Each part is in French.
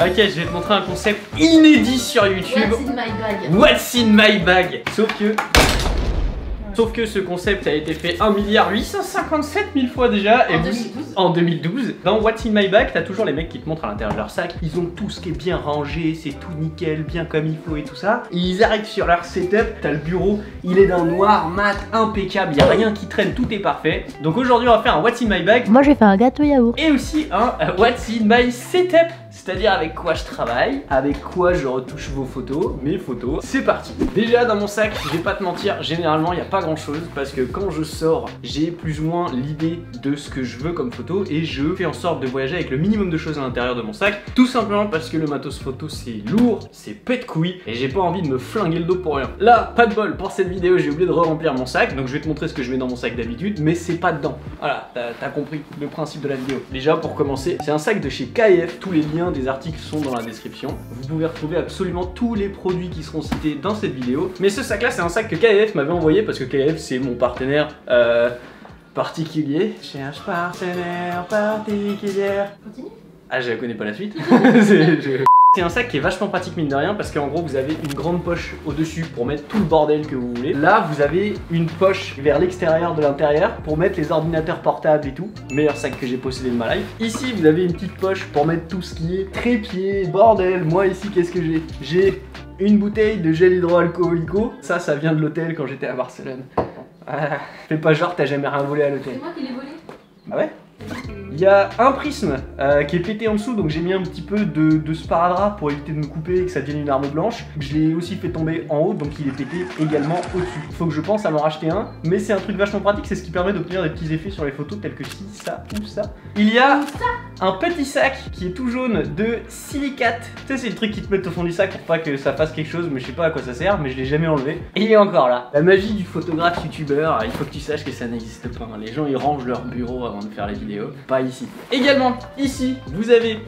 Ok, je vais te montrer un concept inédit sur YouTube. What's in my bag? What's in my bag? Sauf que ce concept a été fait 1,857 000 fois déjà. En 2012. En 2012. Dans What's in my bag, t'as toujours les mecs qui te montrent à l'intérieur de leur sac. Ils ont tout ce qui est bien rangé, c'est tout nickel, bien comme il faut et tout ça. Et ils arrivent sur leur setup, t'as le bureau, il est d'un noir mat impeccable, il y a rien qui traîne, tout est parfait. Donc aujourd'hui on va faire un What's in my bag. Moi j'ai fait un gâteau yaourt. Et aussi un What's in my setup. C'est-à-dire avec quoi je travaille, avec quoi je retouche vos photos, mes photos. C'est parti. Déjà dans mon sac, je vais pas te mentir, généralement il n'y a pas grand chose parce que quand je sors, j'ai plus ou moins l'idée de ce que je veux comme photo et je fais en sorte de voyager avec le minimum de choses à l'intérieur de mon sac. Tout simplement parce que le matos photo c'est lourd, c'est pète couille et j'ai pas envie de me flinguer le dos pour rien. Là, pas de bol, pour cette vidéo j'ai oublié de re-remplir mon sac, donc je vais te montrer ce que je mets dans mon sac d'habitude, mais c'est pas dedans. Voilà, t'as compris le principe de la vidéo. Déjà pour commencer, c'est un sac de chez KF, tous les liens des articles sont dans la description. Vous pouvez retrouver absolument tous les produits qui seront cités dans cette vidéo. Mais ce sac là c'est un sac que KF m'avait envoyé parce que KF c'est mon partenaire particulier. Cherche partenaire particulière. Continue. Ah je connais pas la suite. C'est un sac qui est vachement pratique mine de rien parce qu'en gros vous avez une grande poche au dessus pour mettre tout le bordel que vous voulez. Là vous avez une poche vers l'extérieur de l'intérieur pour mettre les ordinateurs portables et tout. Meilleur sac que j'ai possédé de ma life. Ici vous avez une petite poche pour mettre tout ce qui est trépied, bordel. Moi ici qu'est-ce que j'ai? J'ai une bouteille de gel hydroalcoolico. Ça vient de l'hôtel quand j'étais à Barcelone. Ah, fais pas genre t'as jamais rien volé à l'hôtel. C'est moi qui l'ai volé. Ah ouais? Il y a un prisme qui est pété en dessous, donc j'ai mis un petit peu de sparadrap pour éviter de me couper et que ça devienne une arme blanche. Je l'ai aussi fait tomber en haut, donc il est pété également au-dessus. Faut que je pense à m'en racheter un, mais c'est un truc vachement pratique, c'est ce qui permet d'obtenir des petits effets sur les photos tels que ci, ça ou ça. Il y a un petit sac qui est tout jaune de silicate. Tu sais, c'est le truc qui te met au fond du sac pour pas que ça fasse quelque chose, mais je sais pas à quoi ça sert, mais je l'ai jamais enlevé. Et il est encore là. La magie du photographe youtubeur, il faut que tu saches que ça n'existe pas. Les gens ils rangent leur bureau avant de faire les vidéos. Pas ici. Également, ici, vous avez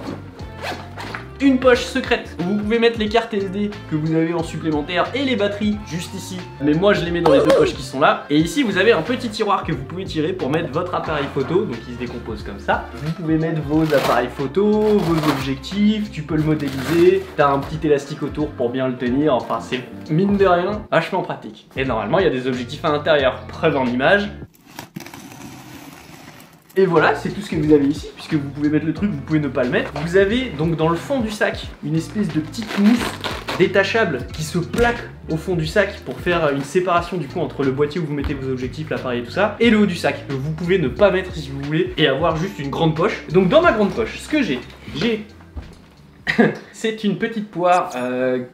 une poche secrète où vous pouvez mettre les cartes SD que vous avez en supplémentaire et les batteries juste ici. Mais moi je les mets dans les deux poches qui sont là. Et ici vous avez un petit tiroir que vous pouvez tirer pour mettre votre appareil photo. Donc il se décompose comme ça. Vous pouvez mettre vos appareils photo, vos objectifs, tu peux le modéliser. T'as un petit élastique autour pour bien le tenir. Enfin c'est mine de rien vachement pratique. Et normalement il y a des objectifs à l'intérieur. Preuve en image. Et voilà, c'est tout ce que vous avez ici, puisque vous pouvez mettre le truc, vous pouvez ne pas le mettre. Vous avez donc dans le fond du sac une espèce de petite mousse détachable qui se plaque au fond du sac pour faire une séparation du coup entre le boîtier où vous mettez vos objectifs, l'appareil et tout ça, et le haut du sac que vous pouvez ne pas mettre si vous voulez et avoir juste une grande poche. Donc dans ma grande poche, ce que j'ai c'est une petite poire,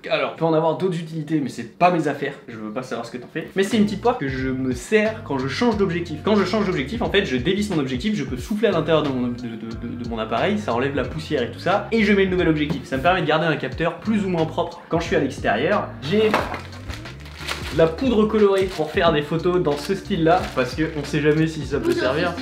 alors peut en avoir d'autres utilités mais c'est pas mes affaires, je veux pas savoir ce que t'en fais. Mais c'est une petite poire que je me sers quand je change d'objectif. Quand je change d'objectif en fait je dévisse mon objectif, je peux souffler à l'intérieur de mon appareil, ça enlève la poussière et tout ça, et je mets le nouvel objectif. Ça me permet de garder un capteur plus ou moins propre quand je suis à l'extérieur. J'ai la poudre colorée pour faire des photos dans ce style là, parce qu'on sait jamais si ça peut servir.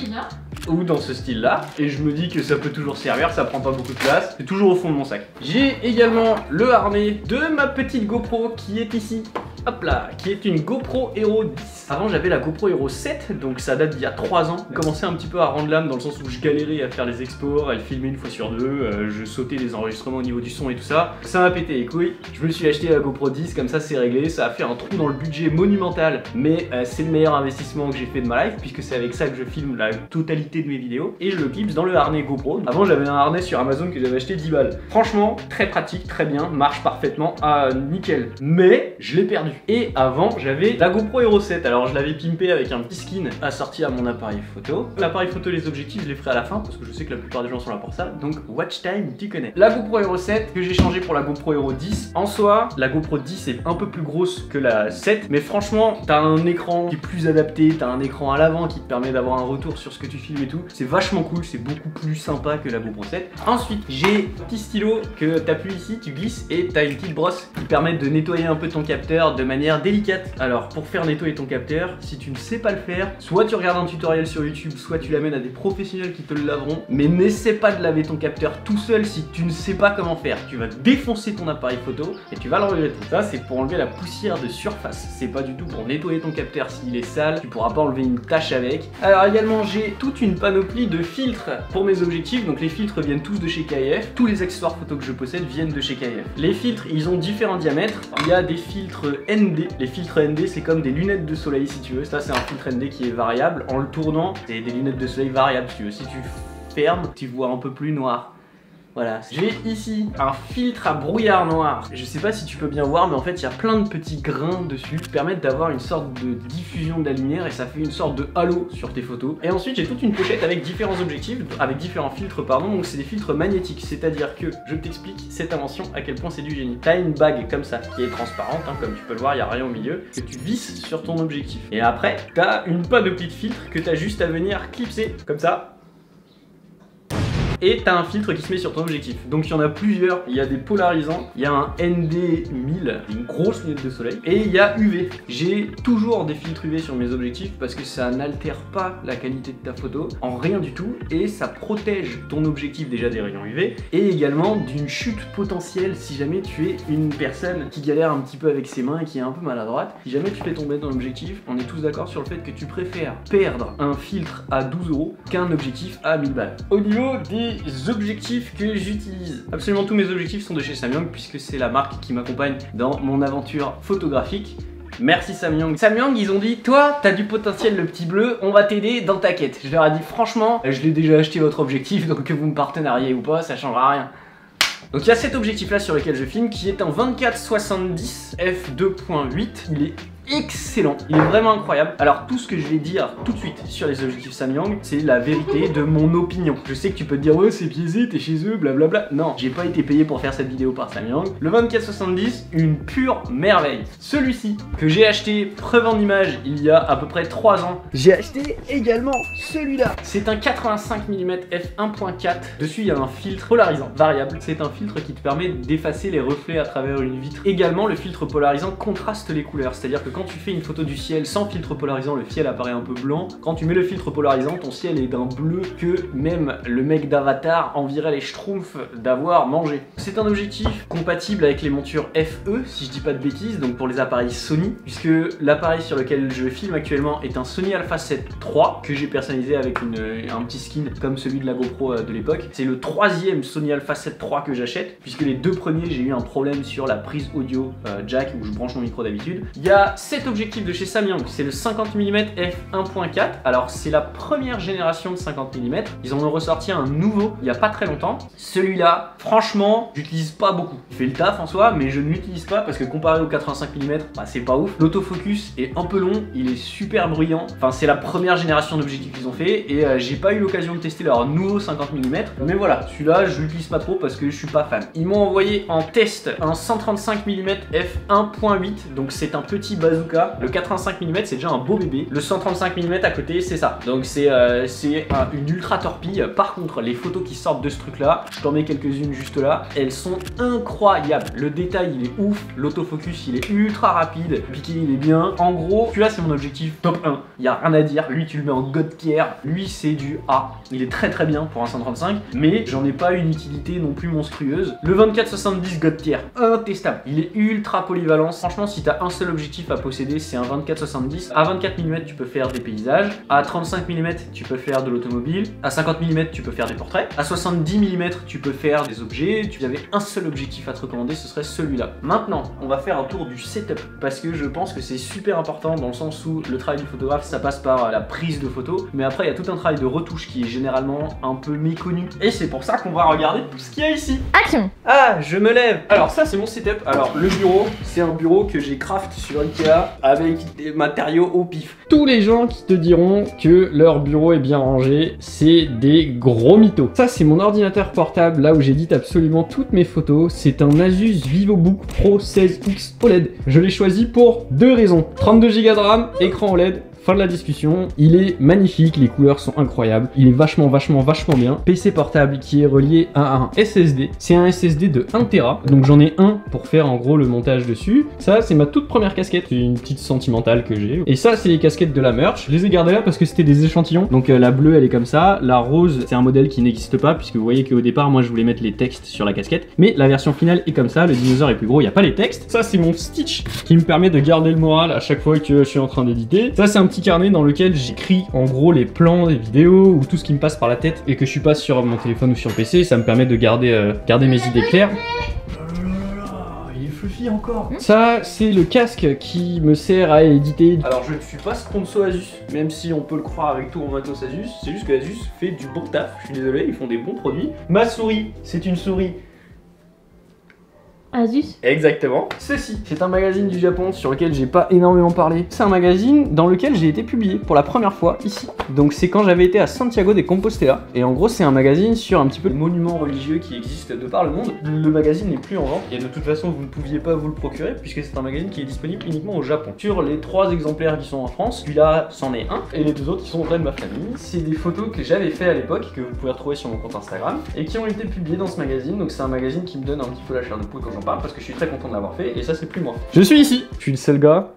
Ou dans ce style là, et je me dis que ça peut toujours servir, ça prend pas beaucoup de place, c'est toujours au fond de mon sac. J'ai également le harnais de ma petite GoPro qui est ici, hop là, qui est une GoPro Hero 10. Avant j'avais la GoPro Hero 7, donc ça date d'il y a 3 ans. J'ai commencé un petit peu à rendre l'âme dans le sens où je galérais à faire les exports, à le filmer une fois sur deux, je sautais les enregistrements au niveau du son et tout ça. Ça m'a pété les couilles, je me suis acheté la GoPro 10, comme ça c'est réglé, ça a fait un trou dans le budget monumental, mais c'est le meilleur investissement que j'ai fait de ma life, puisque c'est avec ça que je filme la totalité de mes vidéos, et je le clipse dans le harnais GoPro. Avant j'avais un harnais sur Amazon que j'avais acheté 10 balles. Franchement, très pratique, très bien, marche parfaitement, nickel. Mais je l'ai perdu. Et avant j'avais la GoPro Hero 7, alors je l'avais pimpé avec un petit skin assorti à mon appareil photo. L'appareil photo et les objectifs je les ferai à la fin, parce que je sais que la plupart des gens sont là pour ça, donc watch time, tu connais. La GoPro Hero 7 que j'ai changé pour la GoPro Hero 10. En soi, la GoPro 10 est un peu plus grosse que la 7, mais franchement, t'as un écran qui est plus adapté, t'as un écran à l'avant qui te permet d'avoir un retour sur ce que tu filmes et tout. C'est vachement cool, c'est beaucoup plus sympa que la GoPro 7. Ensuite, j'ai un petit stylo que t'appuies ici, tu glisses et t'as une petite brosse qui permet de nettoyer un peu ton capteur, de manière délicate. Alors pour faire nettoyer ton capteur, si tu ne sais pas le faire, soit tu regardes un tutoriel sur YouTube, soit tu l'amènes à des professionnels qui te le laveront, mais n'essaie pas de laver ton capteur tout seul si tu ne sais pas comment faire. Tu vas défoncer ton appareil photo et tu vas le regretter. Ça c'est pour enlever la poussière de surface, c'est pas du tout pour nettoyer ton capteur s'il est sale, tu pourras pas enlever une tache avec. Alors également j'ai toute une panoplie de filtres pour mes objectifs, donc les filtres viennent tous de chez KF, tous les accessoires photo que je possède viennent de chez KF. Les filtres ils ont différents diamètres, il y a des filtres ND, les filtres ND c'est comme des lunettes de soleil si tu veux, ça c'est un filtre ND qui est variable, en le tournant c'est des lunettes de soleil variables si tu veux, si tu fermes tu vois un peu plus noir. Voilà, j'ai ici un filtre à brouillard noir. Je sais pas si tu peux bien voir, mais en fait il y a plein de petits grains dessus qui permettent d'avoir une sorte de diffusion de la lumière et ça fait une sorte de halo sur tes photos. Et ensuite j'ai toute une pochette avec différents objectifs, avec différents filtres pardon, donc c'est des filtres magnétiques, c'est-à-dire que je t'explique cette invention à quel point c'est du génie. T'as une bague comme ça qui est transparente, hein, comme tu peux le voir, il n'y a rien au milieu, que tu visses sur ton objectif. Et après, t'as une panoplie de filtres que t'as juste à venir clipser comme ça. Et t'as un filtre qui se met sur ton objectif. Donc il y en a plusieurs, il y a des polarisants, il y a un ND1000, une grosse lunette de soleil, et il y a UV. J'ai toujours des filtres UV sur mes objectifs parce que ça n'altère pas la qualité de ta photo en rien du tout et ça protège ton objectif déjà des rayons UV et également d'une chute potentielle si jamais tu es une personne qui galère un petit peu avec ses mains et qui est un peu maladroite. Si jamais tu fais tomber ton objectif, on est tous d'accord sur le fait que tu préfères perdre un filtre à 12 € qu'un objectif à 1000 balles. Au niveau des objectifs que j'utilise, absolument tous mes objectifs sont de chez Samyang puisque c'est la marque qui m'accompagne dans mon aventure photographique. Merci Samyang. Samyang, ils ont dit, toi, t'as du potentiel le petit bleu, on va t'aider dans ta quête. Je leur ai dit, franchement, je l'ai déjà acheté votre objectif, donc que vous me partenariez ou pas, ça changera rien. Donc il y a cet objectif là sur lequel je filme qui est un 24-70 f2.8, il est excellent, il est vraiment incroyable. Alors tout ce que je vais dire tout de suite sur les objectifs Samyang, c'est la vérité de mon opinion. Je sais que tu peux te dire ouais c'est biaisé, t'es chez eux, blablabla. Non, j'ai pas été payé pour faire cette vidéo par Samyang. Le 24-70, une pure merveille. Celui-ci que j'ai acheté, preuve en image, il y a à peu près 3 ans. J'ai acheté également celui-là. C'est un 85 mm f1.4. Dessus il y a un filtre polarisant variable. C'est un filtre qui te permet d'effacer les reflets à travers une vitre. Également le filtre polarisant contraste les couleurs, c'est-à-dire que quand tu fais une photo du ciel sans filtre polarisant, le ciel apparaît un peu blanc. Quand tu mets le filtre polarisant, ton ciel est d'un bleu que même le mec d'Avatar envirait les schtroumpfs d'avoir mangé. C'est un objectif compatible avec les montures FE, si je dis pas de bêtises, donc pour les appareils Sony, puisque l'appareil sur lequel je filme actuellement est un Sony Alpha 7 III que j'ai personnalisé avec un petit skin comme celui de la GoPro de l'époque. C'est le 3e Sony Alpha 7 III que j'achète, puisque les 2 premiers j'ai eu un problème sur la prise audio jack où je branche mon micro d'habitude. Il y a cet objectif de chez Samyang, c'est le 50 mm f1.4. Alors c'est la première génération de 50 mm. Ils en ont ressorti un nouveau il y a pas très longtemps. Celui-là, franchement, j'utilise pas beaucoup. Il fait le taf en soi, mais je ne l'utilise pas parce que comparé au 85 mm, bah, c'est pas ouf. L'autofocus est un peu long, il est super bruyant. Enfin, c'est la première génération d'objectifs qu'ils ont fait et j'ai pas eu l'occasion de tester leur nouveau 50 mm. Mais voilà, celui-là, je l'utilise pas trop parce que je suis pas fan. Ils m'ont envoyé en test un 135 mm f1.8, donc c'est un petit bazooka. Le 85 mm c'est déjà un beau bébé. Le 135 mm à côté c'est ça. Donc c'est une ultra torpille. Par contre les photos qui sortent de ce truc là, je t'en mets quelques-unes juste là, elles sont incroyables. Le détail il est ouf, l'autofocus il est ultra rapide, le piqué il est bien. En gros, celui-là c'est mon objectif top 1. Il y a rien à dire. Lui tu le mets en god tier. Lui c'est du A. Il est très très bien pour un 135, mais j'en ai pas une utilité non plus monstrueuse. Le 24-70 god tier, intestable. Il est ultra polyvalent. Franchement si t'as un seul objectif à posséder, c'est un 24-70. À 24 mm tu peux faire des paysages, à 35 mm tu peux faire de l'automobile, à 50 mm tu peux faire des portraits, à 70 mm tu peux faire des objets. Tu avais un seul objectif à te recommander, ce serait celui-là. Maintenant on va faire un tour du setup parce que je pense que c'est super important dans le sens où le travail du photographe ça passe par la prise de photos, mais après il y a tout un travail de retouche qui est généralement un peu méconnu et c'est pour ça qu'on va regarder tout ce qu'il y a ici. Action. Ah, je me lève. Alors ça c'est mon setup. Alors le bureau, c'est un bureau que j'ai craft sur Ikea avec des matériaux au pif. Tous les gens qui te diront que leur bureau est bien rangé, c'est des gros mythos. Ça c'est mon ordinateur portable, là où j'édite absolument toutes mes photos. C'est un Asus VivoBook Pro 16X OLED. Je l'ai choisi pour 2 raisons. 32 Go de RAM, écran OLED, fin de la discussion. Il est magnifique, les couleurs sont incroyables, il est vachement bien. PC portable qui est relié à un SSD. C'est un SSD de 1 Tera, donc j'en ai un pour faire en gros le montage dessus. Ça, c'est ma toute première casquette, c'est une petite sentimentale que j'ai. Et ça, c'est les casquettes de la merch. Je les ai gardées là parce que c'était des échantillons. Donc la bleue, elle est comme ça. La rose, c'est un modèle qui n'existe pas, puisque vous voyez qu'au départ, moi, je voulais mettre les textes sur la casquette. Mais la version finale est comme ça. Le dinosaure est plus gros, il n'y a pas les textes. Ça, c'est mon Stitch qui me permet de garder le moral à chaque fois que je suis en train d'éditer. Ça, c'est un petit carnet dans lequel j'écris en gros les plans des vidéos ou tout ce qui me passe par la tête et que je suis pas sur mon téléphone ou sur le PC. Ça me permet de garder mes idées claires. Fluffy encore. Ça, c'est le casque qui me sert à éditer. Alors, je ne suis pas sponsor Asus, même si on peut le croire avec tout en matos Asus. C'est juste que Asus fait du bon taf. Je suis désolé, ils font des bons produits. Ma souris, c'est une souris Asus. Exactement. Ceci, c'est un magazine du Japon sur lequel j'ai pas énormément parlé. C'est un magazine dans lequel j'ai été publié pour la première fois ici. Donc c'est quand j'avais été à Santiago de Compostela. Et en gros, c'est un magazine sur un petit peu les monuments religieux qui existent de par le monde. Le magazine n'est plus en vente et de toute façon, vous ne pouviez pas vous le procurer puisque c'est un magazine qui est disponible uniquement au Japon. Sur les 3 exemplaires qui sont en France, celui-là c'en est un et les 2 autres qui sont auprès de ma famille. C'est des photos que j'avais fait à l'époque, que vous pouvez retrouver sur mon compte Instagram et qui ont été publiées dans ce magazine. Donc c'est un magazine qui me donne un petit peu la chair de poule quand j'en parle parce que je suis très content de l'avoir fait et ça c'est plus moi. Je suis ici. Je suis le seul gars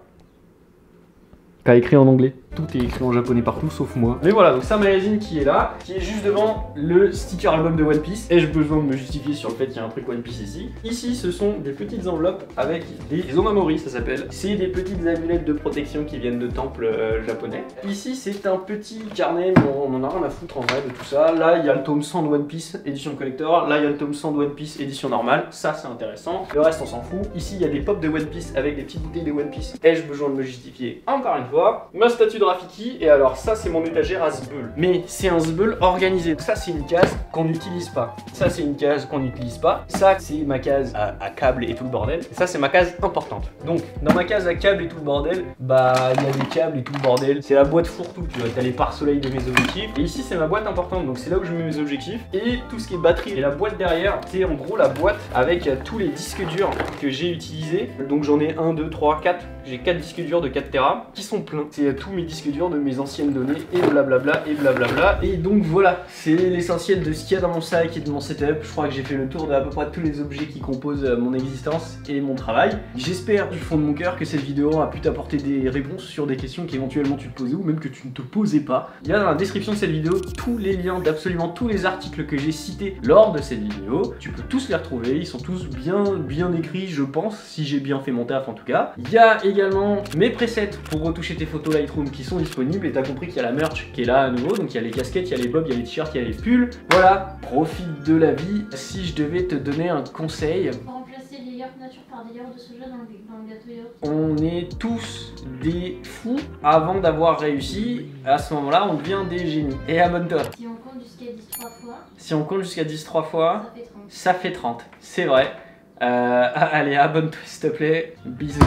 qui a écrit en anglais. Tout est écrit en japonais partout sauf moi. Mais voilà, donc c'est un magazine qui est là, qui est juste devant le sticker album de One Piece. Ai-je besoin de me justifier sur le fait qu'il y a un truc One Piece ici? Ici, ce sont des petites enveloppes avec des omamori, ça s'appelle. C'est des petites amulettes de protection qui viennent de temples japonais. Ici, c'est un petit carnet, bon, on en a rien à foutre en vrai de tout ça. Là, il y a le tome 100 de One Piece, édition collector. Là, il y a le tome 100 de One Piece, édition normale. Ça, c'est intéressant. Le reste, on s'en fout. Ici, il y a des pops de One Piece avec des petites bouteilles de One Piece. Ai-je besoin de me justifier? Encore une fois, ma statue de Rafiki. Et alors, ça, c'est mon étagère à Zbeul. Mais c'est un Zbeul organisé. Ça, c'est une case qu'on n'utilise pas. Ça, c'est une case qu'on n'utilise pas. Ça, c'est ma case à câble et tout le bordel. Et ça, c'est ma case importante. Donc, dans ma case à câble et tout le bordel, bah, il y a des câbles et tout le bordel. C'est la boîte fourre-tout, tu vois. T'as les pare-soleil de mes objectifs. Et ici, c'est ma boîte importante. Donc, c'est là où je mets mes objectifs. Et tout ce qui est batterie. Et la boîte derrière, c'est en gros la boîte avec tous les disques durs que j'ai utilisés. Donc, j'en ai 1, 2, 3, 4. J'ai 4 disques durs de 4 Tera qui sont pleins. C'est tous mes disques durs de mes anciennes données et blablabla et blablabla. Et donc voilà, c'est l'essentiel de ce qu'il y a dans mon sac et de mon setup. Je crois que j'ai fait le tour de à peu près tous les objets qui composent mon existence et mon travail. J'espère du fond de mon cœur que cette vidéo a pu t'apporter des réponses sur des questions qu'éventuellement tu te posais ou même que tu ne te posais pas. Il y a dans la description de cette vidéo tous les liens d'absolument tous les articles que j'ai cités lors de cette vidéo. Tu peux tous les retrouver, ils sont tous bien écrits je pense, si j'ai bien fait mon taf en tout cas. Il y a également mes presets pour retoucher tes photos Lightroom qui sont disponibles et t'as compris qu'il y a la merch qui est là à nouveau, donc il y a les casquettes, il y a les bobs, il y a les t-shirts, il y a les pulls. Voilà, profite de la vie. Si je devais te donner un conseil... Pour remplacer les yaourts nature par des yaourts de soja dans le gâteau yaourt. On est tous des fous avant d'avoir réussi. À ce moment-là, on devient des génies. Et abonne-toi. Si on compte jusqu'à 10 3 fois... Si on compte jusqu'à 10 3 fois, ça fait 30. C'est vrai. Allez, abonne-toi s'il te plaît. Bisous.